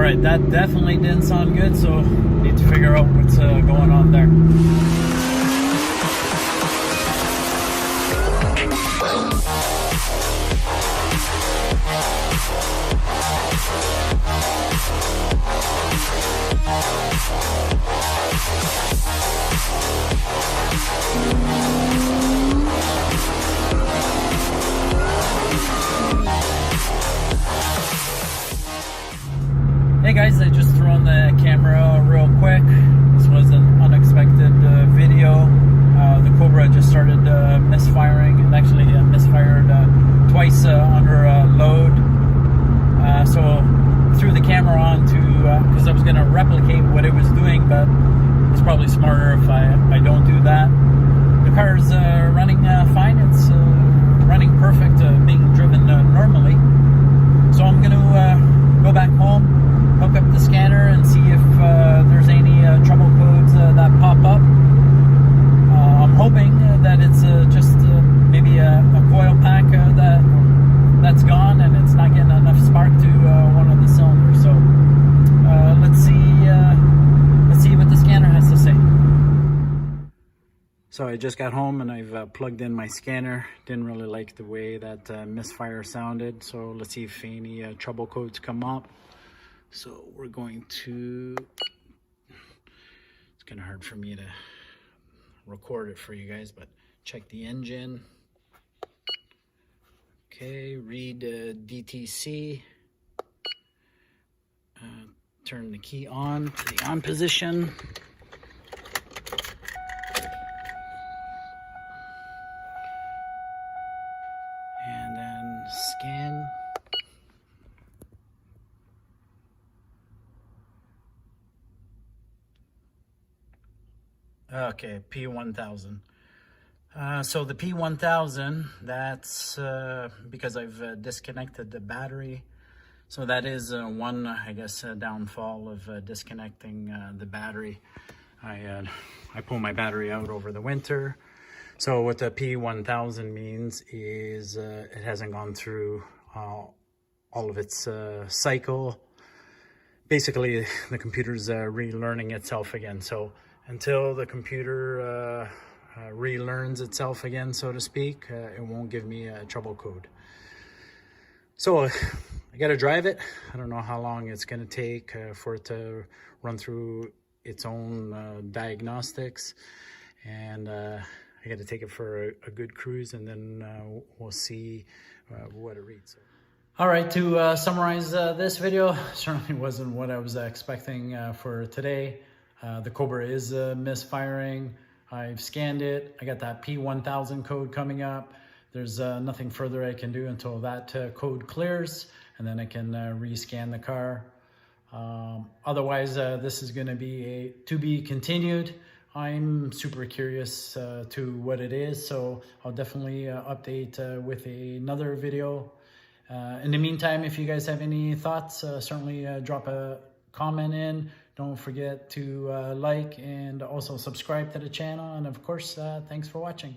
Alright, that definitely didn't sound good, so need to figure out what's going on there. Hey guys, I just threw on the camera real quick. This was an unexpected video. The Cobra just started misfiring, and actually misfired twice under load. So threw the camera on to, because I was going to replicate what it was doing, but it's probably smarter if I don't do that. The car is running fine. It's running perfect, being driven normally. So I'm going to go back home, hook up the scanner, and see if there's any trouble codes that pop up. I'm hoping that it's just maybe a coil pack that's gone and it's not getting enough spark to one of the cylinders. So let's see what the scanner has to say. So I just got home and I've plugged in my scanner. Didn't really like the way that misfire sounded. So let's see if any trouble codes come up. So we're going to, it's kind of hard for me to record it for you guys, but check the engine. Okay, read DTC. Turn the key on to the on position. And then scan. Okay, P1000. So the P1000, that's because I've disconnected the battery. So that is one, I guess, downfall of disconnecting the battery. I pull my battery out over the winter. So what the P1000 means is it hasn't gone through all of its cycle. Basically, the computer's relearning itself again. So until the computer relearns itself again, so to speak, it won't give me a trouble code. So I got to drive it. I don't know how long it's going to take for it to run through its own diagnostics. And I got to take it for a good cruise, and then we'll see what it reads. All right, to summarize this video, certainly wasn't what I was expecting for today. The Cobra is misfiring. I've scanned it. I got that P1000 code coming up. There's nothing further I can do until that code clears, and then I can rescan the car. Otherwise, this is going to be to be continued. I'm super curious to what it is, so I'll definitely update with another video. In the meantime, if you guys have any thoughts, certainly drop a comment in. Don't forget to like and also subscribe to the channel. And of course, thanks for watching.